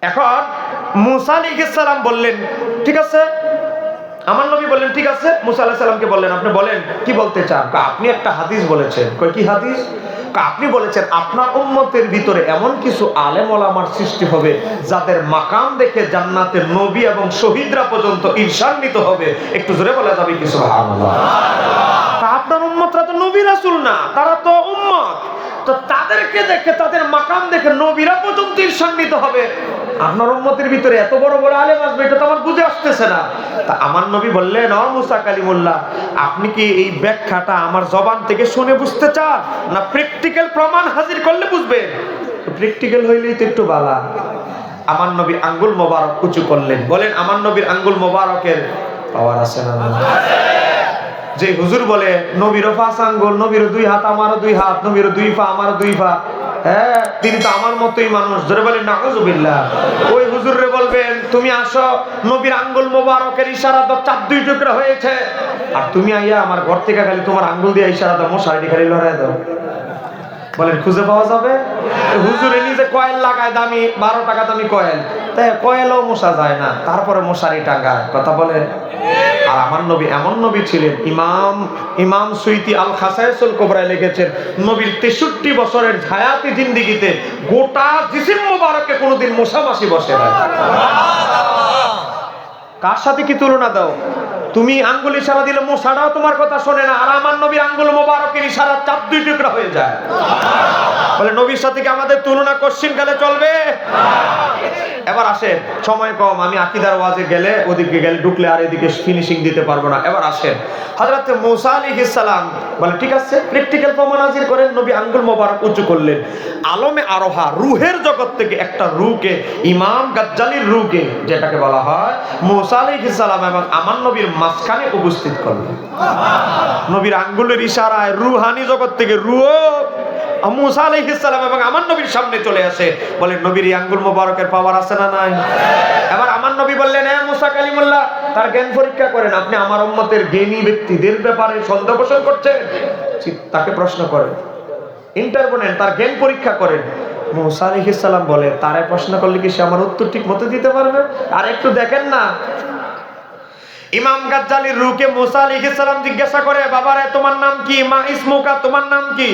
এখন মুসা আলাইহিস সালাম বললেন ঠিক আছে, আমার নবী বললেন ঠিক আছে। মুসা আলাইহিস সালামকে বললেন আপনি বলেন কি বলতে চান? আপনি একটা হাদিস বলেছেন। কই কি হাদিস? আপনি বলেছেন আপনার উম্মতের ভিতরে এমন কিছু আলেম ওলামার সৃষ্টি হবে যাদের মাকাম দেখে জান্নাতের নবী এবং শহীদরা পর্যন্ত ঈর্ষান্বিত হবে। একটু জোরে বলা যাবে কি সুবহানাল্লাহ? তা আপনার উম্মতরা তো নবী রাসূল না, তারা তো উম্মত, তো তাদেরকে দেখে তাদের মাকাম দেখে নবীরা পর্যন্ত ঈর্ষান্বিত হবে। আপনার উম্মতের ভিতরে এত বড় বড় আলেম আসবে, এটা তো আমার বুঝে আসতেছে না। তা আমার নবী বললেন ও মুসা কালিমুল্লাহ, আপনি কি এই ব্যাখ্যাটা আমার জবান থেকে শুনে বুঝতে চান না প্র্যাকটিক্যাল প্রমাণ হাজির করলে বুঝবেন? প্র্যাকটিক্যাল হইলেই তো একটু বালা। আমার নবী আঙ্গুল মোবারক উঁচু করলেন, বলেন আমার নবীর আঙ্গুল মোবারকের পাওয়ার আছে না? যে হুজুর বলে নবীরও 5 আঙ্গুল, নবীরও 2 হাত, আমারও 2 হাত, নবীরও 2 পা, আমারও 2 পা, হ্যাঁ তিনি তো আমার মতোই মানুষ, ধরে বলেন নাউজুবিল্লাহ। ওই হুজুরে বলবেন তুমি আসো, নবীর আঙ্গুল মোবারকের ইশারা তো 4 টুকরা হয়েছে, আর তুমি আইয়া আমার ঘর থেকে খালি তোমার আঙ্গুল দিয়ে ইশারা দাও, মশারি খালি লড়াই দাও। বলেন খুঁজে পাওয়া যাবে? হুজুরে নিজে কয়েল লাগায় দামি 12 টাকা দামি কয়েল, তাই কয়েলও মশা যায় না, তারপরে মশারি টাঙ্গায়, কথা বলে। আর আমার নবী এমন নবী ছিলেন, ইমাম সুয়ুতি আল খাসায়েসুল কুবরায় লিখেছেন নবীর 63 বছরের হায়াতি জিন্দেগিতে গোটা জিসিম মোবারকে কোনোদিন মশা মাছি বসে না। কার সাথে কি তুলনা দাও? তুমি আঙ্গুল ইশারা দিলে মশাটাও তোমার কথা শোনে না, আর আমার নবীর আঙ্গুল মোবারকের ইশারা 4 টুকরা হয়ে যায়। বলে নবীর সাথে কি আমাদের তুলনা কোশ্চিন কালে চলবে? এবার আসেন, সময় কম, আমি আকীদার ওয়াজে গেলে ওদিকে গেলে ঢুকলে আর এদিকে ফিনিশিং দিতে পারবো না। এবার আসেন, হযরত মুসা আলাইহিস সালাম বলে ঠিক আছে প্র্যাকটিক্যাল প্রমাণ হাজির করেন। নবী আঙ্গুল মোবারক উঁচু করলেন, আলমে আরোহা রূহের জগৎ থেকে একটা রূহকে, ইমাম গাজ্জালির রূহকে যেটাকে বলা হয়, মুসা আলাইহিস সালাম এবং আমার নবীর মাঝখানে উপস্থিত করলেন। নবীর আঙ্গুলের ইশারায় রূহানি জগৎ থেকে রূহ মুসা আলাইহিস সালাম এবং আমার নবীর সামনে চলে আসে। বলেন নবীর এই আঙ্গুল মোবারকের পাওয়ার আছে না নাই? এবার আমার নবী বললেন হ্যাঁ মুসা কালিমুল্লাহ, তার জ্ঞান পরীক্ষা করেন। আপনি আমার উম্মতের জ্ঞানী ব্যক্তিদের ব্যাপারে সন্দেহ পোষণ করছেন, তাকে প্রশ্ন করেন, ইন্টারভিউ নেন, তার জ্ঞান পরীক্ষা করেন। মুসা আলাইহিস সালাম বলে তারে প্রশ্ন করলে কি সে আমার উত্তর ঠিক মতো দিতে পারবে? আর একটু দেখেন না, ইমাম গাজ্জালির রূহকে মুসা আলাইহিস সালাম জিজ্ঞাসা করে বাবারে তোমার নাম কি? মা ইসমুকা, তোমার নাম কি?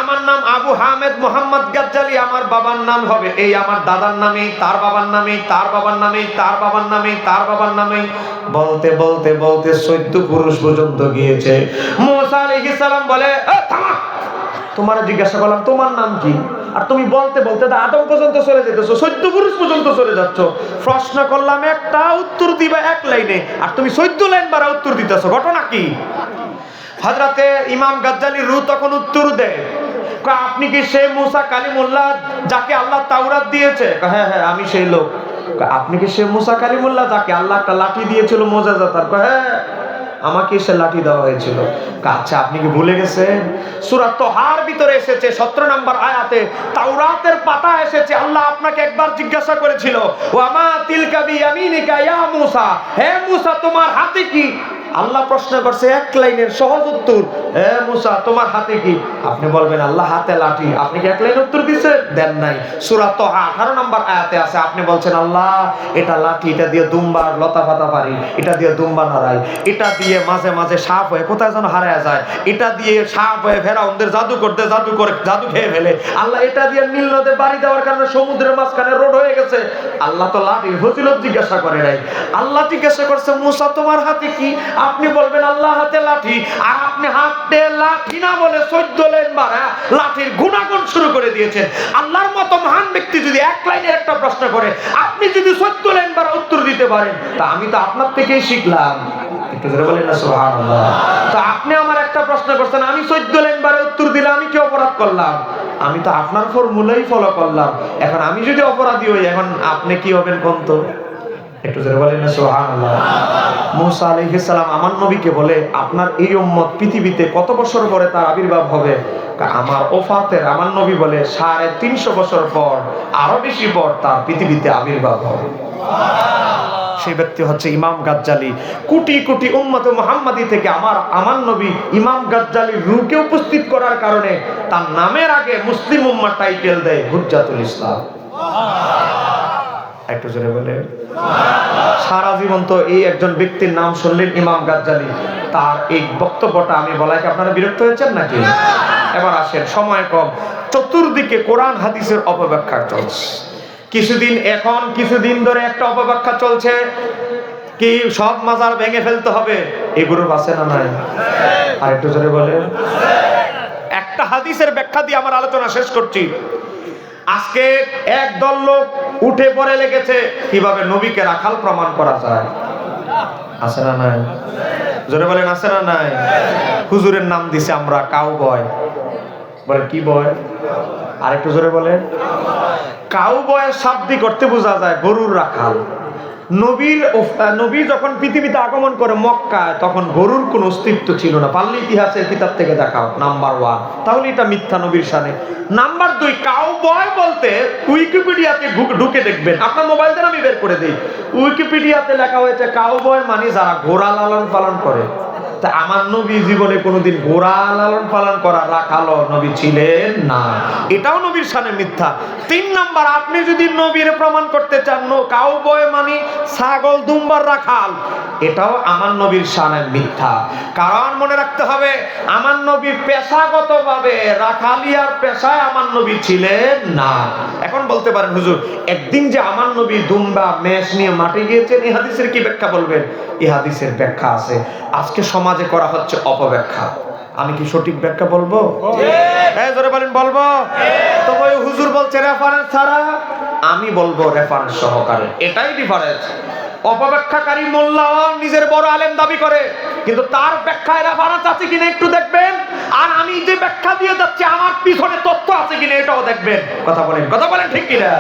আমার নাম আবু হামেদ মোহাম্মদ গাজ্জালি, আমার বাবার নাম হবে এই, আমার দাদার নামে, তার বাবার নামে, তার বাবার নামে, তার বাবার নামে, তার বাবার নামে, বলতে বলতে বলতে 14 পুরুষ পর্যন্ত গিয়েছে। মুসা আলাইহিস সালাম বলে থামা, তোমার জিজ্ঞাসা করলাম তোমার নাম কি, আর তুমি বলতে বলতে আদম পর্যন্ত চলে যেতেছো, 14 পুরুষ পর্যন্ত চলে যাচ্ছ। প্রশ্ন করলাম একটা, উত্তর দিবা 1 লাইনে, আর তুমি 14 লাইন বারা উত্তর দিতেছো, ঘটনা কি? হযরতে ইমাম গাজ্জালির রূহ তখন উত্তর দেয়, আপনি কি সেই মুসা কালিমুল্লাহ যাকে আল্লাহ তাওরাত দিয়েছে? হ্যাঁ হ্যাঁ আমি সেই লোক। আপনি কি সেই মুসা কালিমুল্লাহ যাকে আল্লাহ একটা লাঠি দিয়েছিল মুআজিজাতার? হ্যাঁ আমাকে সে লাঠি দেওয়া হয়েছিল। আচ্ছা আপনি কি ভুলে গেছেন? সূরা তাহার ভিতরে এসেছে 17 নম্বর আয়াতে, তাওরাতের পাতা এসেছে, আল্লাহ আপনাকে একবার জিজ্ঞাসা করেছিল ওয়া মা তিলকা বিয়ামিনিকা ইয়া মুসা, হে মুসা তোমার হাতে কি? আল্লাহ প্রশ্ন করছে 1 লাইনের সহজ উত্তর, হে মুসা তোমার হাতে কি? আপনি বলবেন আল্লাহ হাতে লাঠি, আপনি কি 1 লাইন উত্তর দিয়েছেন? দেন নাই। সূরা তাহা 18 নম্বর আয়াতে আছে, আপনি বলছেন আল্লাহ এটা লাঠি, এটা দিয়ে দুম্বা লতা পাতা পারি, এটা দিয়ে দুম্বা নাড়াই, এটা দিয়ে মাঝে মাঝে সাপ হয়ে কোথায় যেন হারায় যায়, এটা দিয়ে সাপ হয়ে ফেরাউনদের জাদু করতে জাদু করে জাদু খেয়ে ফেলে, আল্লাহ এটা দিয়ে নীল নদে বাড়ি দেওয়ার কারণে সমুদ্রের মাঝখানে রোড হয়ে গেছে। আল্লাহ তো লাঠির ফজিলত জিজ্ঞাসা করে নাই, আল্লাহ জিজ্ঞাসা করছে মুসা তোমার হাতে কি? আপনি বলবেন আল্লাহ হাতে লাঠি, আর আপনি হাতে লাঠি না বলে 14 লাইন বারা লাঠির গুণাগুণ শুরু করে দিয়েছেন। আল্লাহর মতো মহান ব্যক্তি যদি 1 লাইনের একটা প্রশ্ন করে, আপনি যদি 14 লাইন বারা উত্তর দিতে পারেন, তা আমি তো আপনার থেকেই শিখলাম। একটু জোরে বলেন না সুবহানাল্লাহ। তো আপনি আমার একটা প্রশ্ন করছেন, আমি 14 লাইন বারে উত্তর দিলে আমি কি অপরাধ করলাম? আমি তো আপনার ফর্মুলাই ফলো করলাম। এখন আমি যদি অপরাধী হই, এখন আপনি কি হবেন কোন? তো একটু জোরে বলেন না সুবহানাল্লাহ। মুসা আলাইহিস সালাম আমার নবীকে বলে আপনার এই উম্মত পৃথিবীতে কত বছর পরে তার আবির্ভাব হবে? আমার ওফাতের, আমার নবী বলে 350 বছর পর, আরো বেশি পর তার পৃথিবীতে আবির্ভাব হবে। সেই ব্যক্তি হচ্ছে ইমাম গাজ্জালি। কোটি কোটি উম্মতে মুহাম্মাদি থেকে আমার নবী ইমাম গাজ্জালির রূহকে উপস্থিত করার কারণে তার নামের আগে মুসলিম উম্মাহ টাইটেল দেয় হুজ্জাতুল ইসলাম। আরেকটু জোরে বলে। সারা জীবন তো এই একজন ব্যক্তির নাম শুনলেন, ইমাম গাজ্জালী, তার এই বক্তব্যটা আমি বলাই কি আপনারা বিরক্ত হয়েছেন নাকি? এবার আসেন, সময় কম, চতুর্দিকে কোরআন হাদিসের অপব্যাখ্যা চলছে। কিছুদিন ধরে একটা অপব্যাখ্যা চলছে কি সব মাজার ভেঙে ফেলতে হবে, এই গ্রুপ আছে না নাই? আরেকটু জোরে বলে। একটা হাদিসের ব্যাখ্যা দিয়ে আমার আলোচনা শেষ করছি। আজকে একদল লোক উঠে পড়ে লেগেছে কিভাবে নবীকে রাখাল প্রমাণ করা যায়। আছে না নাই? জোরে বলেন, আছে না নাই? হুজুরের নাম দিছে আমরা কাউবয়। বলেন কি বয়? আরেকটু জোরে বলেন। কাউবয়ের শাব্দিক অর্থে বোঝা যায় গরুর রাখাল। নবী যখন পৃথিবীতে আগমন করে মক্কায়, তখন গরুর কোনো অস্তিত্ব ছিল না। পারলে ইতিহাসের কিতাব থেকে দেখাও, নাম্বার 1। তাহলে এটা মিথ্যা নবীর শানে। নাম্বার 2, কাউবয় বলতে উইকিপিডিয়াতে ঢুকে দেখবেন, আপনার মোবাইল দিয়ে আমি বের করে দিই, উইকিপিডিয়াতে লেখা হয়েছে কাউবয় মানে যারা ঘোড়া লালন পালন করে। তা আমার নবী জীবনে কোনোদিন ঘোড়া লালন পালন করা রাখালো নবী ছিলেন না, এটাও নবীর শানে মিথ্যা। 3 নাম্বার, আপনি যদি নবীর প্রমাণ করতে চান কাউবয় মানে ছাগল দুম্বার রাখাল, এটাও আমার নবীর শানে মিথ্যা। কারণ মনে রাখতে হবে, আমার নবী পেশাগতভাবে রাখালিয়ার পেশায় আমার নবী ছিলেন না। এখন বলতে পারেন হুজুর, একদিন যে আমার নবী দুম্বা মেষ নিয়ে মাঠে গিয়েছেন, এই হাদিসের কি ব্যাখ্যা বলবেন? এই হাদিসের ব্যাখ্যা আছে। আজকে সমাজে করা হচ্ছে অপব্যাখ্যা। আমি কি সঠিক ব্যাখ্যা বলবো? জোরে বলেন, বলবো। তো ওই হুজুর বলছে রেফারেন্স ছাড়া, আমি বলবো রেফারেন্স সহকারে। এটাই ডিফারেন্স। অপব্যাখ্যাকারী মোল্লাও নিজের বড় আলেম দাবি করে, কিন্তু তার ব্যাখ্যায় রেফারেন্স আছে কিনা একটু দেখবেন। আর আমি যে ব্যাখ্যা দিয়ে যাচ্ছি আমার পিছনে তথ্য আছে কিনা এটাও দেখবেন। কথা বলেন ঠিক কিনা?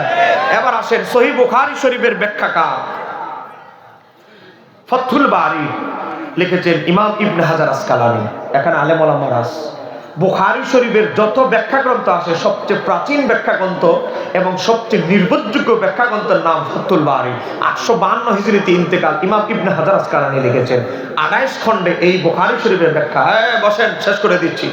এবার আসেন সহিহ বুখারী শরীফের ব্যাখ্যাকার ফাথুল বারী লিখেছেন ইমাম ইবনে হাজার আসকালানী। এখানে আলেম ওলামারা আছে। বুখারী শরীফের যত ব্যাখ্যা গ্রন্থ আছে, সবচেয়ে প্রাচীন ব্যাখ্যা গ্রন্থ এবং সবচেয়ে নির্ভরযোগ্য ব্যাখ্যা গ্রন্থের নাম ফাথুল বারী। 852 হিজরিতে ইন্তেকাল। ইমাম ইবনে হাজার আসকালানী লিখেছেন 28 খণ্ডে এই বুখারী শরীফের ব্যাখ্যা। বসেন, শেষ করে দিচ্ছি।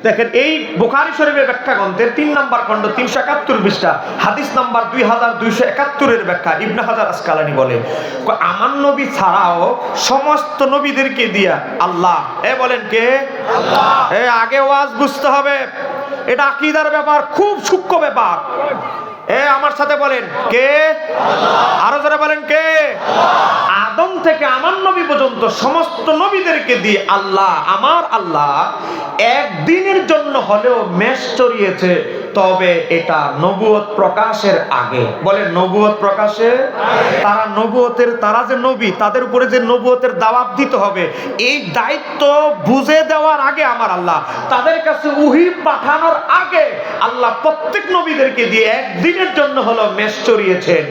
দেখেন, এই বুখারী শরীফের ব্যাখ্যা গ্রন্থের 3 নম্বর খণ্ড 371 পৃষ্ঠা হাদিস নাম্বার 2271 এর ব্যাখ্যা ইবনে হাজার আসকালানী বলে, আমার নবী ছাড়াও সমস্ত নবীদেরকে দিয়া আল্লাহ, বলেন কে? আল্লাহ। আগে ওয়াজ বুঝতে হবে, এটা আকীদার ব্যাপার, খুব সূক্ষ্ম ব্যাপার। আমার সাথে বলেন কে? আল্লাহ। আরো যারা বলেন কে? আল্লাহ। আদম থেকে আমার নবী পর্যন্ত সমস্ত নবীদেরকে দিয়ে আল্লাহ, আমার আল্লাহ একদিনের জন্য হলেও মেষ চড়িয়েছে, তবে এটা নবুয়ত প্রকাশের আগে। বলেন নবুয়ত প্রকাশে। তারা যে নবী, তাদের উপরে যে নবুয়তের দাওয়াত দিতে হবে, এই দায়িত্ব বুঝে দেওয়ার আগে আমার আল্লাহ, তাদের কাছে ওহী পাঠানোর আগে আল্লাহ প্রত্যেক নবীদেরকে দিয়ে একদিনের জন্য হলো মেষ চড়িয়েছেন।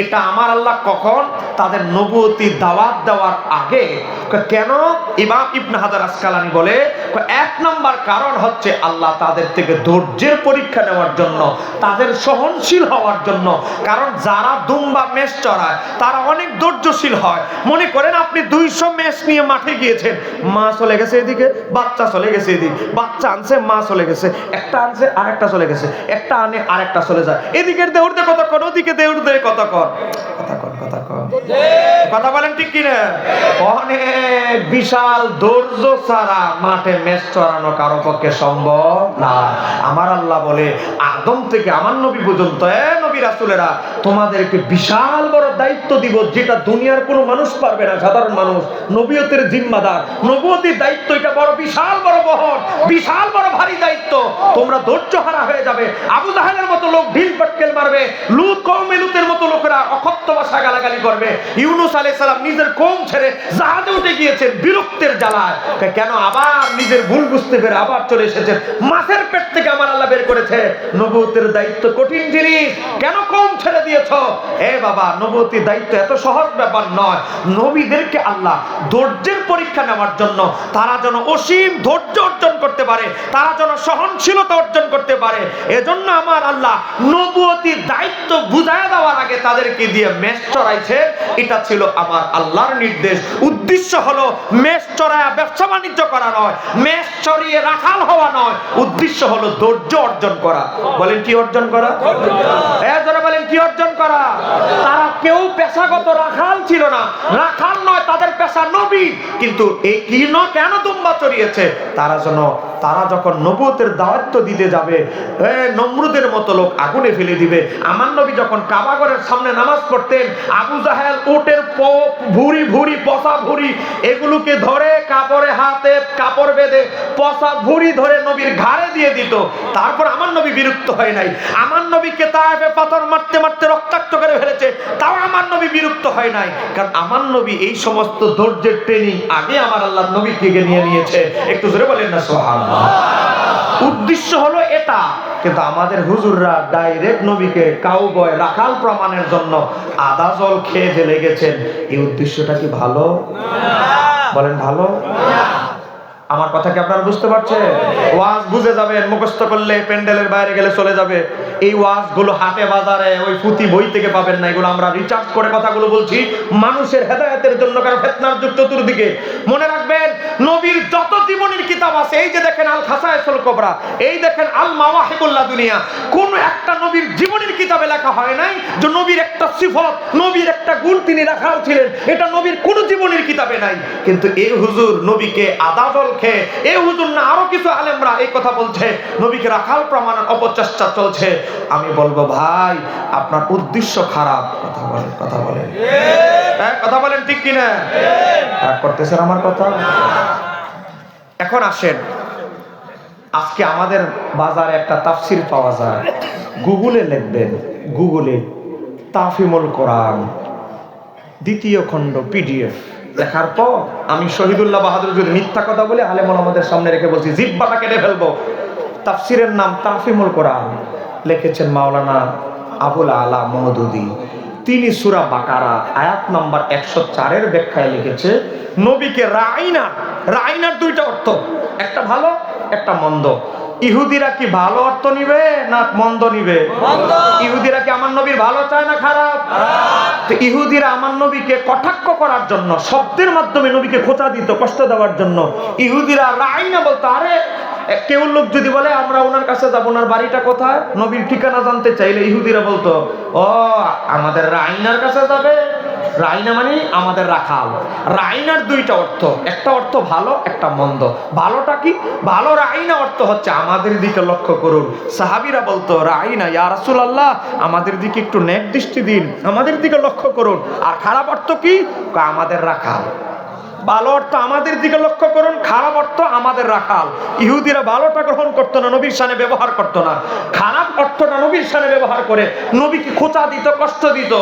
এটা আমার আল্লাহ কখন? তাদের নবুয়তি দাওয়াত দেওয়ার আগে। কেন? ইমাম ইবনে হাজার আসকালানী বলে, 1 নাম্বার কারণ হচ্ছে আল্লাহ তাদের থেকে ধৈর্যের পরীক্ষা নেওয়ার জন্য, তাদের সহনশীল হওয়ার জন্য। কারণ যারা দুম্বা মেষ চড়ায় তারা অনেক ধৈর্যশীল হয়। মনে করেন আপনি 200 মেষ নিয়ে মাঠে গিয়েছেন, মা চলে গেছে এদিকে, বাচ্চা চলে গেছে এদিকে, বাচ্চা আনছে, মা চলে গেছে, একটা আনছে আরেকটা চলে গেছে, একটা আনে আরেকটা চলে যায়। এদিকে দৌড়তে কতক্ষণ, ওদিকে দৌড়তে কতক্ষণ। কথা বলেন ঠিক কিনা? অনেক বিশাল ধৈর্য ছাড়া মাঠে মেষ চড়ানো কারো পক্ষে সম্ভব না। আমার আল্লাহ বলে, আদম থেকে আমার নবী পর্যন্ত নবী রাসূলেরা তোমাদেরকে বিশাল বড় দায়িত্ব দিব, যেটা দুনিয়ার কোনো মানুষ পারবে না। সাধারণ মানুষ নবুয়তের জিম্মাদার, নবুয়তের দায়িত্ব এটা বড় বিশাল বড় বহর, বিশাল বড় ভারী দায়িত্ব। তোমরা ধৈর্য হারা হয়ে যাবে। আবু জাহেলের মতো লোক ঢিল পাটকেল মারবে, কওমে লুতের মতো লোকেরা অকথ্য ভাষা গালাগালি করবে। ইউনূস আলাইহিস সালাম নিজের কওম ছেড়ে জাহাজে উঠে গিয়েছেন বিরক্তের জ্বালায়। কেন? আবার নিজের ভুল বুঝতে পেরে আবার চলে এসেছেন। মাছের পেট থেকে আমার আল্লাহ বের করেছে। নবুয়তের দায়িত্ব কঠিন জিনিস, কেন কওম ছেড়ে দিয়েছো? বাবা, নবুয়তের দায়িত্ব এত সহজ ব্যাপার নয়। নবীদেরকে আল্লাহ ধৈর্যের পরীক্ষা নেওয়ার জন্য, তারা যেন অসীম ধৈর্য অর্জন করতে পারে, তারা যেন সহনশীলতা অর্জন করতে পারে, এজন্য আমার আল্লাহ নবুয়তের দায়িত্ব বুঝায় দেওয়ার আগে তাদেরকে দিয়ে মেষ চড়াইছে। এটা ছিল আমার আল্লাহর নির্দেশ। উদ্দেশ্য হলো মেষ চড়ায়া ব্যবসা বাণিজ্য করা নয়, মেষ চড়িয়ে রাখাল হওয়া নয়। উদ্দেশ্য হলো ধৈর্য অর্জন করা। বলেন কি অর্জন করা? যারা বলেন কি অর্জন করা? তারা কেউ পেশাগত রাখাল ছিল না, রাখাল নয়, তাদের পেশা নবী। কিন্তু এই কেন দুম্বা চড়িয়েছে? তারা যখন নবুয়তের দাওয়াত দিতে যাবে, নমরুদের মতো লোক আগুনে ফেলে দিবে। আমার নবী যখন কাবা ঘরের সামনে নামাজ পড়তেন, আবু জাহেল উটের ভুঁড়ি ভুঁড়ি পচা ভুঁড়ি এগুলোকে ধরে হাতে কাপড় বেঁধে পচা ভুঁড়ি ধরে নবীর ঘাড়ে দিয়ে দিত। তারপর আমার নবী বিরক্ত হয় নাই। আমার নবীকে তায়েফে পাথর মারতে মারতে রক্তাক্ত করে ফেলেছে, তাও আমার নবী বিরক্ত হয় নাই, কারণ আমার নবী এই সমস্ত ধৈর্যের ট্রেনিং আগে আমার আল্লাহ নবীকে নিয়ে নিয়েছে। একটু জোরে বলেন না সুবহানাল্লাহ। উদ্দেশ্য হলো এটা। কিন্তু আমাদের হুজুররা ডাইরেক্ট নবীকে কাউবয় রাখাল প্রমাণের জন্য আদা জল খেয়ে ফেলে গেছেন। এই উদ্দেশ্যটা কি ভালো? বলেন ভালো? আমার কথা কি আপনারা বুঝতে পারছেন? ওয়াজ বুঝে যাবেন, মুখস্থ করলে প্যান্ডেলের বাইরে গেলে চলে যাবে। এই ওয়াজগুলো হাটে বাজারে ওই পুঁথি বই থেকে পাবেন না। এগুলো আমরা রিচার্জ করে কথাগুলো বলছি মানুষের হেদায়েতের জন্য, কারণ ফিতনার যুগ চতুর্দিকে। মনে রাখবেন, নবীর যত জীবনীর কিতাব আছে, এই যে দেখেন আল খাসায়েসুল কুবরা, এই দেখেন আল মাওয়াহিবুল্লাহ দুনিয়া, কোন একটা নবীর জীবনীর কিতাবে লেখা হয় নাই যে নবীর একটা সিফত, নবীর একটা গুণ তিনি রাখাল ছিলেন। এটা নবীর কোন জীবনীর কিতাবে নাই। কিন্তু এই হুজুর নবীকে আদাজল খেয়ে, এই হুজুর না আরো কিছু আলেমরা এই কথা বলছে, নবীকে রাখাল প্রমাণের অপচেষ্টা চলছে। আমি বলবো ভাই, আপনার উদ্দেশ্য খারাপ। কথা বলেন কথা বলেন, ঠিক কিনা? রাগ করতেছেন আমার কথা? এখন আসেন, আজকে আমাদের বাজারে একটা তাফসির পাওয়া যায়, গুগলে লিখবেন, গুগলে তাফিমুল কোরআন দ্বিতীয় খণ্ড PDF লেখার পর আমি শহীদুল্লাহ বাহাদুর যদি মিথ্যা কথা বলে আলেম ওলামাদের সামনে রেখে বলছি, জিহ্বাটা কেটে ফেলবো। তাফসিরের নাম তাফিমুল কোরআন, লিখেছেন মাওলানা আবুল আলা মওদুদী। তিনি সূরা বাকারা আয়াত নাম্বার 104 ব্যাখ্যায় লিখেছে, নবীকে রাইনার দুইটা অর্থ, একটা ভালো একটা মন্দ। ইহুদিরা কি ভালো অর্থ নিবে না মন্দ নিবে? ইহুদিরা কি আমার নবীর ভালো চায় না খারাপ? তো ইহুদিরা আমার নবীকে কটাক্ষ করার জন্য, শব্দের মাধ্যমে নবীকে খোঁচা দিত, কষ্ট দেওয়ার জন্য। ইহুদিরা রাইনা বলতো, আরে কেউ লোক যদি বলে আমরা ওনার কাছে যাবো, ওনার বাড়িটা কোথায়, নবীর ঠিকানা জানতে চাইলে ইহুদিরা বলতো, ও আমাদের রাইনার কাছে যাবে। রাইনা মানে আমাদের রাখাল। রাইনার দুইটা অর্থ, একটা অর্থ ভালো, একটা মন্দ। ভালোটা কি? ভালো রাইনা অর্থ হচ্ছে আমাদের দিকে লক্ষ্য করুন। সাহাবীরা বলতো, রাইনা ইয়া রাসূলুল্লাহ, আমাদের দিকে একটু নেক দৃষ্টি দিন, আমাদের দিকে লক্ষ্য করুন। আর খারাপ অর্থ কি? আমাদের রাখাল। ভালো অর্থ আমাদের দিকে লক্ষ্য করুন, খারাপ অর্থ আমাদের রাখাল। ইহুদিরা ভালোটা গ্রহণ করতো না, নবীর শানে ব্যবহার করতো না, খারাপ অর্থটা নবীর শানে ব্যবহার করে নবীকে খোঁচা দিত, কষ্ট দিত।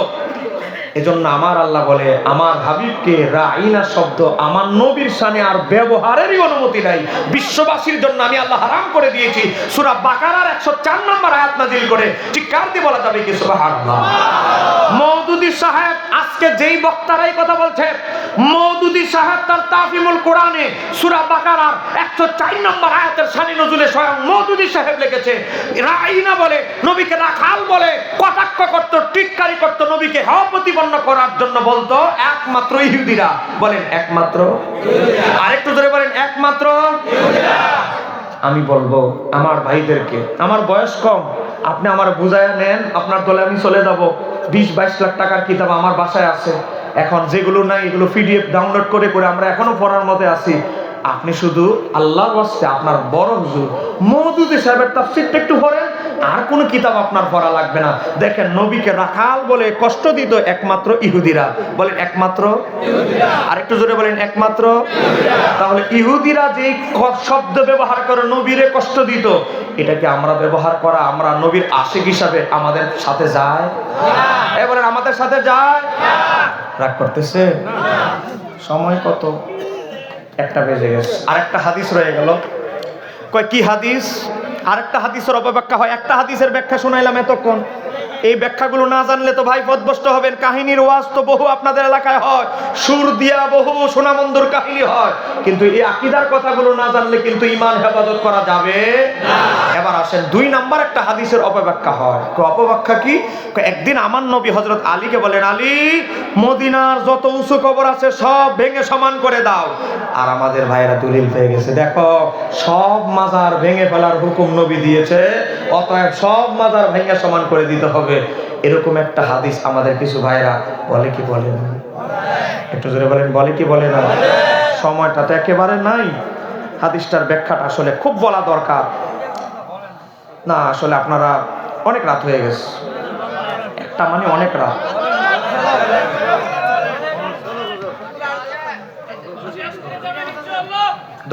এজন্য আমার আল্লাহ বলে, আমার হাবিবকে রাইনা শব্দ আমার নবীর শানে আর ব্যবহারেরই অনুমতি নাই। বিশ্ববাসীর জন্য আমি আল্লাহ হারাম করে দিয়েছি। সূরা বাকারার 104 নম্বর আয়াত নাযিল করে চিৎকার দিয়ে বলা যাবে কি সুবহানাল্লাহ। মওদুদী সাহেব আজকে যেই বক্তারাই কথা বলছে, মওদুদী সাহেব তার তাফিমুল কোরআনে সূরা বাকারার 104 নম্বর আয়াতের শানে নজুলে স্বয়ং মওদুদী সাহেব লিখেছে, রাইনা বলে নবীকে রাখাল বলে কটাক্ষ করত, টিটকারি করত, নবীকে প্রতিপন্ন করার জন্য বলতো একমাত্র ইহুদিরা। বলেন একমাত্র? আরেকটু জোরে বলেন একমাত্র ইহুদিরা। আমি বলবো আমার ভাইদেরকে, আমার বয়স কম, আপনি আমার বুঝায়া নেন, আপনার দলে আমি চলে যাব। 20-22 লাখ টাকার কিতাব আমার বাসায় আছে, এখন যেগুলো নাই এগুলো PDF ডাউনলোড করে আমরা এখনো পড়ার মধ্যে আছি। আপনি শুধু আল্লাহর ওয়াস্তে আপনার বড় হুজুর মওদুদী সাহেবের তাফসীরটা একটু পড়েন, আর কোনো কিতাব আপনার পড়া লাগবে না। দেখেন নবীকে রাখাল বলে কষ্ট দিত একমাত্র ইহুদিরা। বলেন একমাত্র ইহুদিরা। আরেকটু জোরে বলেন একমাত্র ইহুদিরা। তাহলে ইহুদিরা যে শব্দ ব্যবহার করে নবীরে কষ্ট দিত, এটাকে আমরা ব্যবহার করা, আমরা নবীর আশিক হিসাবে আমাদের সাথে যায় না। বলেন আমাদের সাথে যায় না। রাগ করতেছে? সময় কত? 1টা বেজে গেছে, আরেকটা হাদিস রয়ে গেল। কয় কি হাদিস? আরেকটা হাদিসের অপব্যাখ্যা হয়। একটা হাদিসের ব্যাখ্যা শোনাইলাম এতক্ষণ, এই ব্যাখ্যাগুলো না জানলে তো ভাই পথভ্রষ্ট হবেন। কাহিনীর ওয়াজ তো বহু আপনাদের এলাকায় হয়, সুর দিয়া বহু সোনামন্দুর কাহিনী হয়, কিন্তু এই আকীদার কথাগুলো না জানলে কিন্তু ঈমান হেফাজত করা যাবে না। এবার আসেন 2 নাম্বার একটা হাদিসের অপব্যাখ্যা হয়। অপব্যাখ্যা কি? একদিন আমার নবী হযরত আলীকে বলেন, আলী মদিনার যত উঁচু কবর আছে সব ভেঙে সমান করে দাও। আর আমাদের ভাইয়েরা দলিল পেয়ে গেছে, দেখো সব মাজার ভেঙে ফেলার হুকুম নবী দিয়েছে, অতএব সব মাজার ভেঙে সমান করে দিতে হবে। হবে, এরকম একটা হাদিস আমাদের কিছু ভাইরা বলে কি বলে না? একটু জোরে বলেন, বলে কি বলে না? সময়টা তো একেবারে নাই, হাদিসটার ব্যাখ্যাটা আসলে খুব বলা দরকার। না আসলে আপনারা অনেক রাত হয়ে গেছে, একটা মানে অনেক রাত।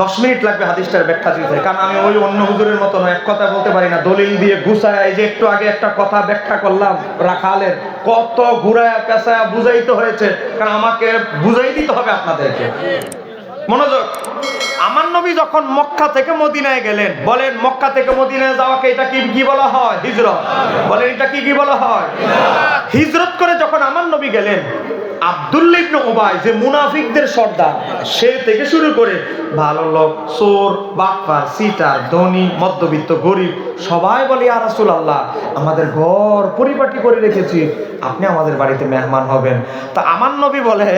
দশ মিনিট লাগবে হাদিসটার ব্যাখ্যা দিতে, কারণ আমি ওই অন্য হুজুরের মতো এক কথা বলতে পারি না, দলিল দিয়ে গুছায়। এই যে একটু আগে একটা কথা ব্যাখ্যা করলাম রাখালের, কত ঘুরায়া পেঁচায়া বুঝাইতে হয়েছে, কারণ আমাকে বুঝাই দিতে হবে আপনাদেরকে। মনোযোগ। আমার নবী যখন মক্কা থেকে মদিনায় গেলেন, বলেন মক্কা থেকে মদিনায় যাওয়াকে এটা কি বলা হয়? হিজরত। বলেন এটা কি বলা হয়? হিজরত করে যখন আমার নবী গেলেন, আব্দুল্লাহ ইবনে উবাই যে মুনাফিকদের সর্দার, সে থেকে শুরু করে ভালো লোক, চোর, বাটপার, সিটার, ধনী, মধ্যবিত্ত, গরিব, সবাই বলে ইয়া রাসূলুল্লাহ, আমাদের ঘর পরিপাটি করে রেখেছি, আপনি আমাদের বাড়িতে মেহমান হবেন। তা আমার নবী বলে,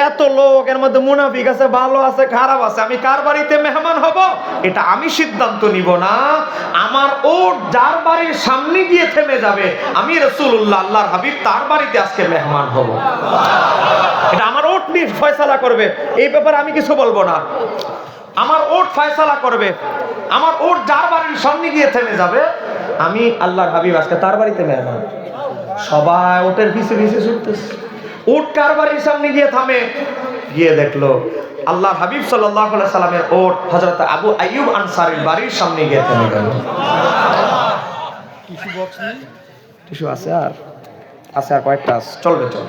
এত লোক, এর মধ্যে মুনাফিক আছে, ভালো আছে, খারাপ আছে, আমি কার বাড়িতে মেহমান হব এটা আমি সিদ্ধান্ত নিব না। আমার ওট যার বাড়ির সামনে গিয়ে থেমে যাবে, আমি রাসূলুল্লাহ আল্লাহর হাবিব তার বাড়িতে আজকে মেহমান হব। এটা আমার ওট নিয়ে ফয়সালা করবে, এই ব্যাপারে আমি কিছু বলবো না। আমার ওট ফয়সালা করবে, আমার ওট যার বাড়ির সামনে গিয়ে থেমে যাবে, আমি আল্লাহর হাবিব আজকে তার বাড়িতে মেহমান। সবাই ওটের পিছে পিছে ছুটতেছে। উট কার বাড়ির সামনে গিয়ে থামে, গিয়ে দেখলো আল্লাহর হাবিব সাল্লাল্লাহু আলাইহি সাল্লামের ওট হযরত আবু আইয়ুব আনসারীর বাড়ির সামনে গিয়ে থেমে গেল। টিস্যু আছে আর কয়েকটা চলবে, চল।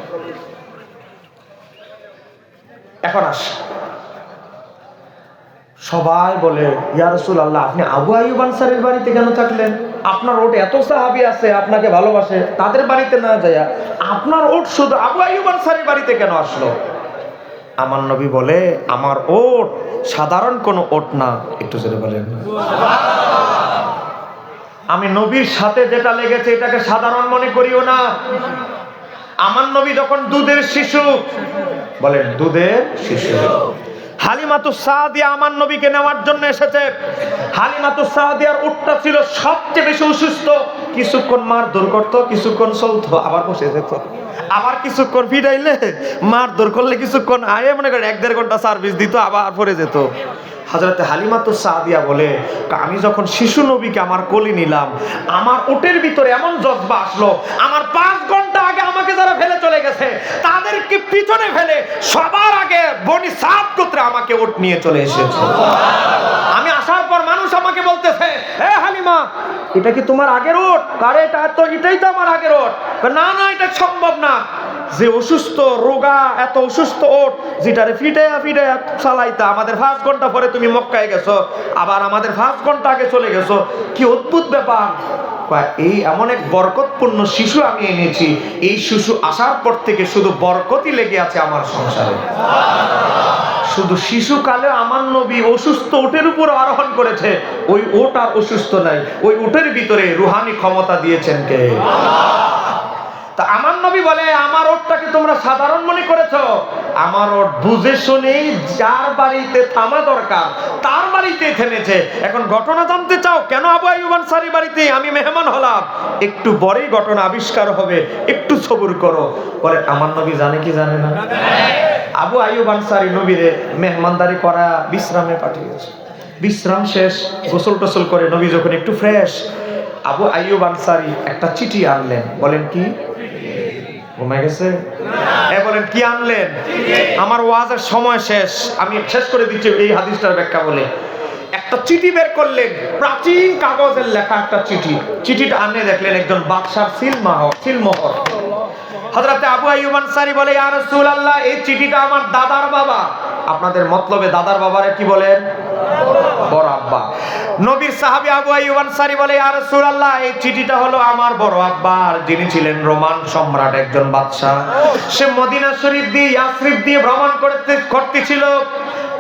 এখন আস, সবাই বলে ইয়া রাসূলুল্লাহ, আপনি আবু আইয়ুব আনসারীর বাড়িতে কেন থাকলেন? আপনার ওট এত সাহাবী আছে আপনাকে ভালোবাসে, তাদের বাড়িতে না যায়া আপনার ওট শুধু আবু আইয়ুব আনসারীর বাড়িতে কেন আসলো? আমার নবী বলে, আমার ওট সাধারণ কোনো ওট না। একটু জোরে বলেন আমি নবীর সাথে যেটা লেগেছে এটাকে সাধারণ মনে করিও না। আমার নবী যখন দুধের শিশু, বলেন দুধের শিশু, হালিমাতুস সাদিয়া আমার নবীকে নেওয়ার জন্য এসেছে। হালিমাতুস সাদিয়ার উটটা ছিল সবচেয়ে বেশি অসুস্থ, কিছুক্ষণ মারধর করতো, কিছুক্ষণ চলতো, আবার বসে যেত, আবার কিছুক্ষণ ফিরাইলে মারধর করলে কিছুক্ষণ আয়ে মনে করে 1-1.5 ঘন্টা সার্ভিস দিত, আবার পরে যেত। হযরতে হালিমাতুস সাদিয়া বলে, আমি যখন শিশু নবীকে আমার কোলে নিলাম, আমার উটের ভিতরে এমন জজবা আসলো, আমার 5 ঘন্টা আগে আমাকে যারা ফেলে চলে গেছে তাদেরকে পিছনে ফেলে সবার আগে বনি সাদ গোত্রে আমাকে উট নিয়ে চলে এসেছে। আমি আসার পর মানুষ আমাকে বলতেছে, হে হালিমা, এটা কি তোমার আগের উট? আরে এটাই তো আমার আগের উট। না না, এটা সম্ভব না। যে অসুস্থ রোগা এত অসুস্থ ওট, যেটারে ফিটাইয়া চালাইতা, আমাদের 5 ঘন্টা পরে তুমি মক্কায় গেছো, আবার আমাদের 5 ঘন্টা আগে চলে গেছো, কি অদ্ভুত ব্যাপার। এই এমন এক বরকতপূর্ণ শিশু আমি এনেছি, এই শিশু আসার পর থেকে শুধু বরকতই লেগে আছে আমার সংসারে। শুধু শিশুকালে আমার নবী অসুস্থ উটের উপর আরোহণ করেছে, ওই উট আর অসুস্থ নাই, ওই উটের ভিতরে রুহানি ক্ষমতা দিয়েছেন কে? তা আমার নবী বলে, আমার ওটটাকে তোমরা সাধারণ মনে করেছো, আমার ওট বুঝে শুনেই যার বাড়িতে থামা দরকার তার বাড়িতে থেমেছে। এখন ঘটনা জানতে চাও কেন আবু আইয়ুব আনসারীর বাড়িতে আমি মেহমান হলাম? একটু পরেই ঘটনা আবিষ্কার হবে, একটু সবুর করো। বলে আমার নবী জানে কি জানে না? আবু আইয়ুব আনসারী নবীরে মেহমানদারি করা বিশ্রামে পাঠিয়েছে। বিশ্রাম শেষ, গোসল টোসল করে নবী যখন একটু ফ্রেশ, আবু আইয়ুব আনসারী একটা চিঠি আনলেন। বলেন কি? ঘুমায় গেছে? বলেন কি আনলেন? আমার ওয়াজের সময় শেষ, আমি শেষ করে দিচ্ছি এই হাদিসটার ব্যাখ্যা বলে। একটা চিঠি বের করলেন, প্রাচীন কাগজের লেখা একটা চিঠি। চিঠিটা আনে দেখলেন একজন বাদশার সিলমোহর। হযরতে আবু আইয়ুব আনসারী বলে, ইয়া রাসূলুল্লাহ, এই চিঠিটা আমার দাদার বাবা। আপনাদের মতলবে দাদার বাবারে কি বলেন? বড় আব্বা। নবীর সাহাবী আবু আইয়ুব আনসারী বলে, ইয়া রাসূলুল্লাহ, এই চিঠিটা হলো আমার বড় আব্বার, যিনি ছিলেন রোমান সম্রাট, একজন বাদশা। সে মদিনা শরীফ দিয়ে ইয়াসরিব দিয়ে ভ্রমণ করতেছিল,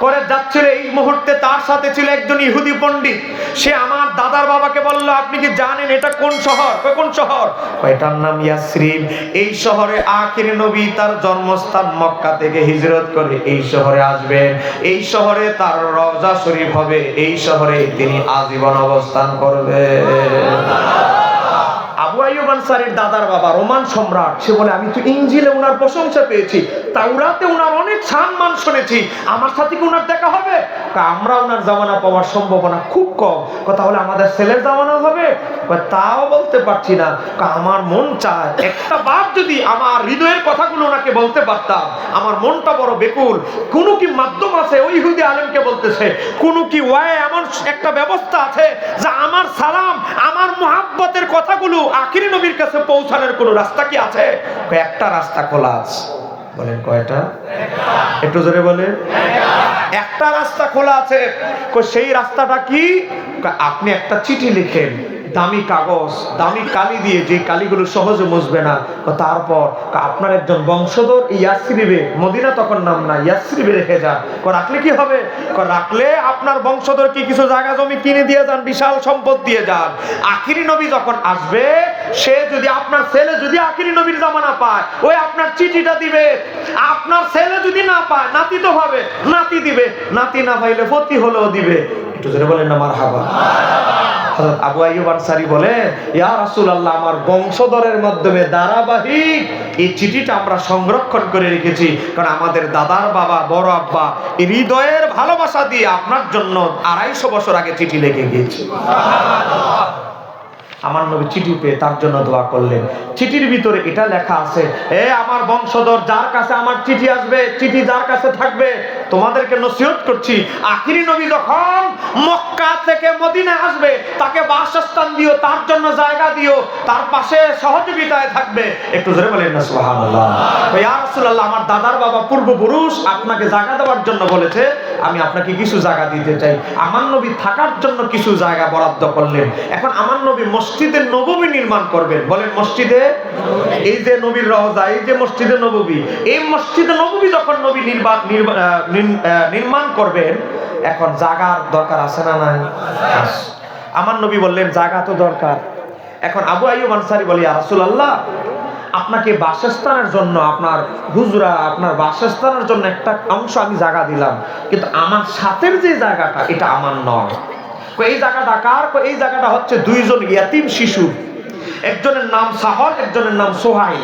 করে যাচ্ছিল। এই মুহূর্তে তার সাথে ছিল একজন ইহুদি পণ্ডিত। সে আমার দাদার বাবাকে বলল, আপনি কি জানেন এটা কোন শহর? কোন শহর? এটার নাম ইয়াসরিব। এই শহরে আখির নবী তার জন্মস্থান মক্কা থেকে হিজরত করে এই শহরে আসবেন, এই শহরে তার রওজা শরীফ হবে, এই শহরে তিনি আজীবন অবস্থান করবেন। আবু আইয়ুব আনসারীর দাদার বাবা রোমান সম্রাট, সে বলে আমি তো ইনজিলে ওনার প্রশংসা পেয়েছি, তাওরাতে ওনার অনেক সম্মান শুনেছি, আমার সাথে কি ওনার দেখা হবে? আমরা ওনার জামানা পাওয়ার সম্ভাবনা খুব কম। কথা হলে আমাদের ছেলের জামানা হবে? তাও বলতে পারছি না। আমার মন চায় একটা বার যদি আমার হৃদয়ের কথাগুলো ওনাকে বলতে পারতাম। আমার মনটা বড় বেকুল। কোন কি মাধ্যম আছে? ওই ইহুদি আলেমকে বলতেছে, কোন কি ওয়ায় এমন একটা ব্যবস্থা আছে যে আমার সালাম, আমার মুহাব্বতের কথাগুলো আখিরি নবীর কাছে পৌঁছানোর কোন রাস্তা কি আছে? একটা রাস্তা খোলা আছে। বলেন কয়টা? একটু জোরে বলেন। একটা রাস্তা খোলা আছে। সেই রাস্তাটা কি? আপনি একটা চিঠি লিখেন, দামি কাগজ, দামি কালি দিয়ে, যে কালিগুলো সহজে মুছবে না, তারপর আপনার একজন বংশধর ইয়াসরিবে, মদিনা তখন নাম না, ইয়াসরিবে রেখে যান। রাখলে কি হবে? রাখলে আপনার বংশধর কি কিছু জায়গা জমি কিনে দিয়ে যান, বিশাল সম্পদ দিয়ে যান। আখিরি নবী যখন আসবে, সে যদি আপনার ছেলে যদি আখিরি নবীর জামানা পায়, ওই আপনার চিঠিটা দিবে। আপনার ছেলে যদি না পায়, নাতি তো হবে, নাতি দিবে, নাতি না পাইলে পতি হলেও দিবে। একটু জোরে বলেন না মারহাবা। হযরত আবু আইয়ুব আনসারী বলে, ইয়া রাসূলুল্লাহ, আমার বংশধরের মাধ্যমে ধারাবাহিক এই চিঠিটা আমরা সংরক্ষণ করে রেখেছি, কারণ আমাদের দাদার বাবা, বড় আব্বা এই হৃদয়ের ভালোবাসা দিয়ে আপনার জন্য 250 বছর আগে চিঠি লিখে গিয়েছে। আমার নবী চিঠি পেয়ে তার জন্য দোয়া করলেন। চিঠির ভিতরে এটা লেখা আছে, এ আমার বংশধর, যার কাছে আমার চিঠি আসবে, চিঠি যার কাছে থাকবে, তোমাদেরকে নসিহত করছি, আখিরি নবী যখন মক্কা থেকে মদিনা আসবে, তাকে বাসস্থান দিও, তার জন্য জায়গা দিও, তার পাশে সহযোগিতায় থাকবে। একটু জোরে বলেন না সুবহানাল্লাহ। ইয়া রাসূলুল্লাহ, আমার দাদার বাবা পূর্বপুরুষ আপনাকে জায়গা দেওয়ার জন্য বলেছে, আমি আপনাকে কিছু জায়গা দিতে চাই। আমার নবী থাকার জন্য কিছু জায়গা বরাদ্দ করলেন। এখন আমার নবী মসজিদে নববী নির্মাণ করবেন। বলেন মসজিদে, এই যে নবীর রওজা, এই যে মসজিদে নববী, এই মসজিদে নববী যখন নবী নির্মাণ করবেন, এখন জায়গার দরকার আছে না নাই? আমার নবী বললেন জায়গা তো দরকার। এখন আবু আইয়ুব আনসারী বলে, ইয়া রাসূলুল্লাহ, আপনাকে বাসস্থানের জন্য, আপনার হুজরা, আপনার বাসস্থানের জন্য একটা অংশ আমি জায়গা দিলাম, কিন্তু আমার সাথের যে জায়গাটা, এটা আমার নয়। এই জায়গাটা কার? এই জায়গাটা হচ্ছে দুইজন ইয়াতিম শিশু, একজনের নাম সাহল, একজনের নাম সোহাইল।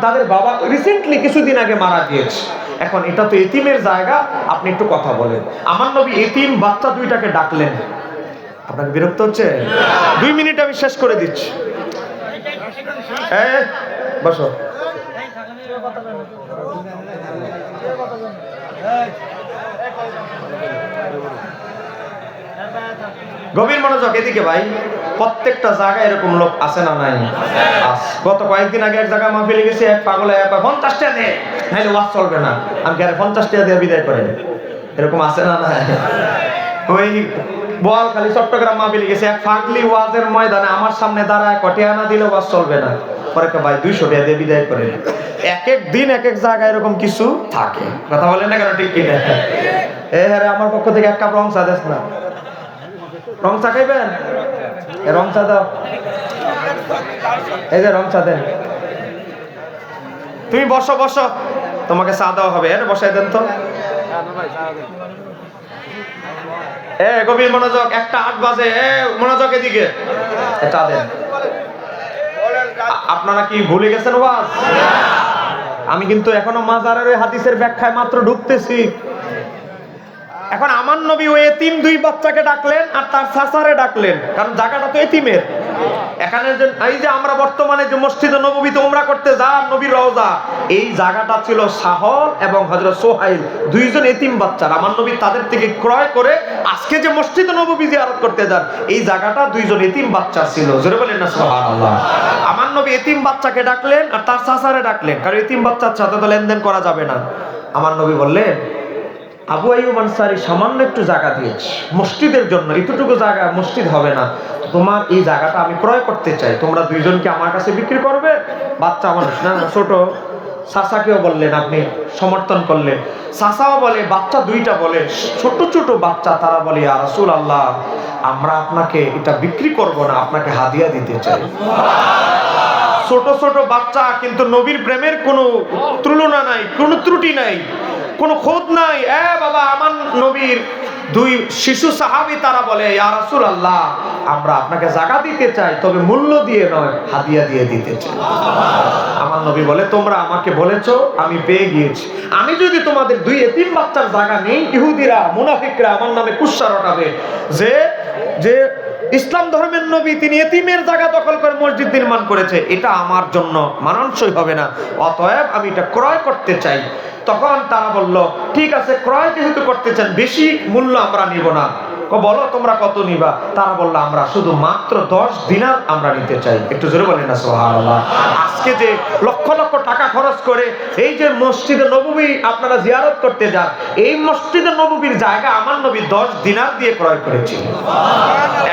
তাদের বাবা রিসেন্টলি কিছুদিন আগে মারা গিয়েছে। এখন এটা তো এতিমের জায়গা, আপনি একটু কথা বলেন। আমার নবী এতিম বাচ্চা দুইটাকে ডাকলেন। আপনাকে বিরক্ত হচ্ছে? 2 মিনিট আমি শেষ করে দিচ্ছি। বসো। গভীর মনোযোগ, এদিকে ভাই। প্রত্যেকটা জায়গায় এরকম লোক আছে না নাই? গত কয়েকদিন আগে এক জায়গায় মাহফিলে গেছি, এক পাগলে 50 টাকা দে, নাইলে ওয়াজ চলবে না। আমি কি 50 টাকা দিয়ে বিদায় করে? এরকম আছে না নাই? ওই বোয়ালখালী চট্টগ্রাম মাহফিলে গেছি, এক পাগলি ওয়াজের ময়দানে আমার সামনে দাঁড়ায়, কটি আনা দিলে ওয়াজ চলবে না। পরে ভাই 200 টাকা দিয়ে বিদায় করে। এক এক দিন এক এক জায়গায় এরকম কিছু থাকে। কথা বলেন না কেন? ঠিক কিনা? হ্যাঁ, আমার পক্ষ থেকে 1 কাপ রং চা দেস না। রং চা খাইবেন? রং চা দাও। এই যে রং চা দেন। তুমি বসো বসো, তোমাকে চা দেওয়া হবে। বসাই দেন তো। গভীর মনোযোগ, 1:08 বাজে। মনোযোগ এদিকে, চা দেন। আপনারা কি ভুলে গেছেন ওয়াজ? আমি কিন্তু এখনো মাজারের ওই হাদিসের ব্যাখ্যায় মাত্র ঢুকতেছি। এখন আমার নবী ওই এতিম 2 বাচ্চাকে ডাকলেন আর তার চাচারে ডাকলেন, কারণ জায়গাটা তো এতিমের। এখানে যে এই যে আমরা বর্তমানে যে মসজিদে নববীতে উমরা করতে যান, নবীর রওজা, এই জায়গাটা ছিল সাহল এবং হযরত সোহাইল, 2 জন এতিম বাচ্চা। আমার নবী তাদের থেকে ক্রয় করে আজকে যে মসজিদে নববী জিয়ারত করতে যান, এই জায়গাটা 2 জন এতিম বাচ্চা ছিল। জোরে বলেন না সুবহানাল্লাহ। আমার নবী এতিম বাচ্চাকে ডাকলেন আর তার চাচারে ডাকলেন, কারণ এতিম বাচ্চার সাথে তো লেনদেন করা যাবে না। আমার নবী বললেন, আবু আইয়ুব আনসারী সামান্য একটু জায়গা দিয়েছে মসজিদের জন্য, এতটুকু জায়গা মসজিদ হবে না, তোমার এই জায়গাটা আমি ক্রয় করতে চাই, তোমরা 2 জনকে আমার কাছে বিক্রি করবে? বাচ্চা মানুষ না, ছোট। চাচাকেও বললেন, আপনি সমর্থন করলেন। চাচাও বলে, বাচ্চা 2টা বলে, ছোট ছোট বাচ্চা, তারা বলে, ইয়া রাসূলুল্লাহ, আমরা আপনাকে এটা বিক্রি করব না, আপনাকে হাদিয়া দিতে চাই। ছোট ছোট বাচ্চা, কিন্তু নবীর প্রেমের কোনো তুলনা নাই, কোনো ত্রুটি নাই, কোনো খোদ নাই। বাবা, আমার নবীর দুই শিশু সাহাবী তারা বলে, ইয়া রাসূলুল্লাহ, আমরা আপনাকে জায়গা দিতে চাই, তবে মূল্য দিয়ে নয়, হাদিয়া দিয়ে দিতে চাই। আমার নবী বলে, তোমরা আমাকে বলেছো, আমি পেয়ে গিয়েছি। আমি যদি তোমাদের দুই এতিম বাচ্চার জায়গা নেই, ইহুদিরা মুনাফিকরা আমার নামে কুৎসা রটাবে যে যে ইসলাম ধর্মের নবী তিনি এতিমের জায়গা দখল করে মসজিদ নির্মাণ করেছে, এটা আমার জন্য মানানসই হবে না, অতএব আমি এটা ক্রয় করতে চাই। তখন তারা বলল, ঠিক আছে, ক্রয় যেহেতু করতে চান, বেশি মূল্য আমরা নিব না। বলো তোমরা কত নিবা? তারা বলল, আমরা শুধু মাত্র 10 দিনার আমরা নিতে চাই। একটু জোরে বলেন না সুবহানাল্লাহ। আজকে যে লক্ষ লক্ষ টাকা খরচ করে এই যে মসজিদে নববী আপনারা জিয়ারত করতে যান, এই মসজিদে নববীর জায়গা আমার নবী 10 দিনার দিয়ে ক্রয় করেছিলেন।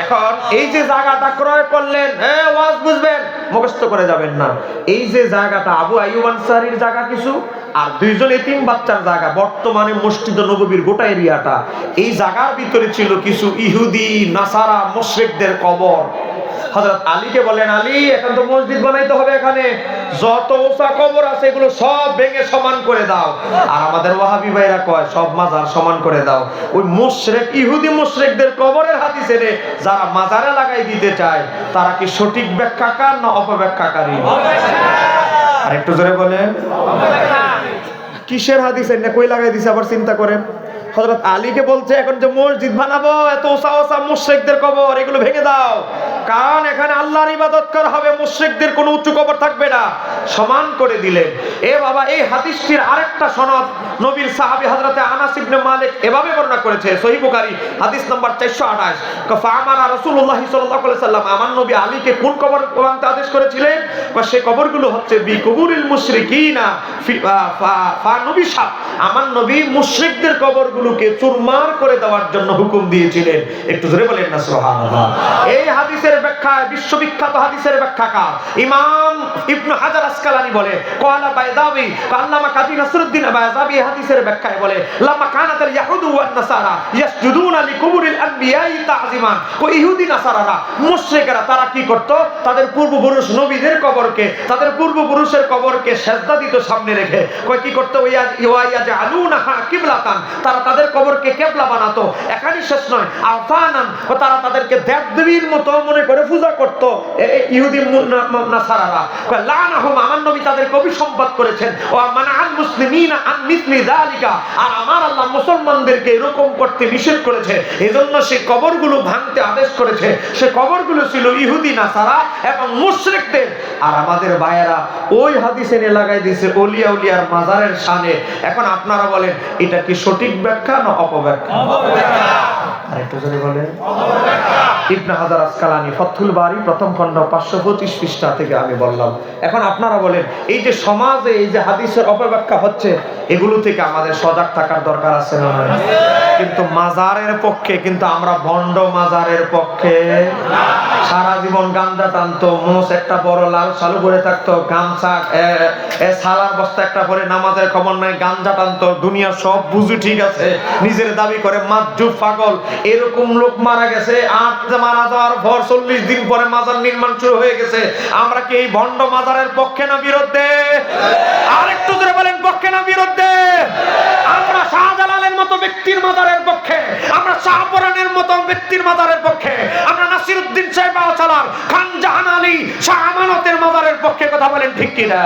এখন এই যে জায়গাটা ক্রয় করলেন, ওয়াজ বুঝবেন, মুখস্থ করে যাবেন না। এই যে জায়গাটা আবু আইয়ুব আনসারীর জায়গা কিছু, আর দুইজন এতিম বাচ্চার জায়গা, বর্তমানে মসজিদে নববীর গোটা এরিয়াটা, এই জায়গার ভিতরে ছিল কিছু ইহুদি নাসারা মুশরিকদের কবর। হযরত আলীকে বলেন, আলী, এখন তো মসজিদ বানাইতে হবে, এখানে যত উঁচা কবর আছে এগুলো সব ভেঙে সমান করে দাও। আর আমাদের ওয়াহাবি ভাইরা কয়, সব মাজার সমান করে দাও। ওই মুশরিক ইহুদি মুশরিকদের কবরের হাদিস এনে যারা মাজারে লাগাই দিতে চায়, তারা কি সঠিক ব্যাখ্যাকার না অপব্যাখ্যাকারী? আর একটু জোরে বলেন, কিসের হাদিস এনে কই লাগাই দিছে আবার চিন্তা করেন। হযরত আলীকে বলছে, এখন যে মসজিদ বানাবো, এত উঁচা উঁচা মুশরিকদের কবর, এগুলো ভেঙে দাও, কারণ এখানে আল্লাহর ইবাদত করা হবে, মুশরিকদের কোনো উঁচু কবর থাকবে না। সমান করে দিলেন। এ বাবা, এই হাদিসটির আরেকটা সনদ নবীর সাহাবী হযরতে আনাস ইবনে মালিক এভাবে বর্ণনা করেছে, সহিহ বুখারী হাদিস নাম্বার 428। ফাআমারা রাসূলুল্লাহ সাল্লাল্লাহু আলাইহি সাল্লাম, আমার নবী আলীকে কোন কবর ভাঙতে আদেশ করেছিলেন? সেই কবরগুলো হচ্ছে বিকুবুরিল মুশরিকিনা ফা নবিশা, আমার নবী মুশরিকদের কবরগুলোকে চুরমার করে দেওয়ার জন্য হুকুম দিয়েছিলেন। একটু জোরে বলেন না সুবহানাল্লাহ। এই হাদিসের ব্যাখ্যায় বিশ্ববিখ্যাত হাদিসের ব্যাখ্যাকার ইমাম ইবনে হাজার আসকালানি বলে, ক্বালা বাইদাবি, আল্লামা কাজী নাসরউদ্দিন বাইদাবি হাদিসের ব্যাখ্যায় বলে, লাম্মা কানাতাল ইয়াহুদু ওয়ান নাসারা ইয়াসজুদুনা লিকুবুরিল আনবিয়াই তাযিমান। ইহুদি নাসারারা মুশরিকরা তারা কি করত? তাদের পূর্বপুরুষ নবীদের কবরকে, তাদের পূর্বপুরুষের কবরকে সিজদা দিত সামনে রেখে। কয় কি করতে? ওয়াইয়াজআলুনাহা কিবলাতান, তারা তাদের কবরকে কিবলা বানাতো। এখানেই শেষ নয়, আওতানান, তারা তাদেরকে দেবদেবীর মতো মনে করে পূজা করত ইহুদি নাসারারা। কয় লানাহুম, আমার নবী তাদেরকে অভিসম্পাত করেছেন। ওয়া মানাআল মুসলিমিনা আন মিসলি যালিকা, আর আমার আল্লাহ মুসলমানদেরকে এরকম করতে নিষেধ করেছে, এজন্য সেই কবরগুলো ভাঙতে আদেশ করেছে। সেই কবরগুলো ছিল ইহুদি নাসারা এবং মুশরিকদের। আর আমাদের ভাইয়েরা ওই হাদিসে নিয়ে লাগাই দিয়েছে ওলিয়া উলিয়ার মাজারের শানে। এখন আপনারা বলেন, এটা কি সঠিক ব্যাখ্যা না অপব্যাখ্যা? আরেকটু যদি বলেন, ইবনে হাজার আসকালানি ফাথুল বারী প্রথম খণ্ড 525 পৃষ্ঠা থেকে আমি বললাম। এখন আপনারা বলেন, এই যে সমাজে এই যে হাদিসের অপব্যাখ্যা হচ্ছে, এগুলো থেকে আমাদের সজাগ থাকার দরকার আছে না? কিন্তু মাজারের পক্ষে, কিন্তু আমরা ভণ্ড মাজারের পক্ষে। সারা জীবন গাঞ্জা টানতো, মোষ একটা বড় লাল শালু করে থাকতো, গামছা সালার বস্তা একটা পরে, নামাজের খবর নাই, গাঞ্জা টানতো, দুনিয়া সব বুঝি ঠিক আছে, নিজের দাবি করে মাজ্জুব পাগল। এরকম লোক মারা গেছে, আর মারা যাওয়ার পর 40 দিন পরে মাজার নির্মাণ শুরু হয়ে গেছে। আমরা কি এই ভণ্ড মাজারের পক্ষে না বিরুদ্ধে? আরেকটু ধরে বলেন, পক্ষে না বিরুদ্ধে? আমরা শাহজালালের মতো ব্যক্তির মাজারের পক্ষে, আমরা শাহপরানের মতো ব্যক্তির মাজারের পক্ষে, আমরা নাসিরউদ্দিন সাহেব আওচালার, খান জাহান আলী, শাহ আমানতের মাজারের পক্ষে। কথা বলেন ঠিক কিনা?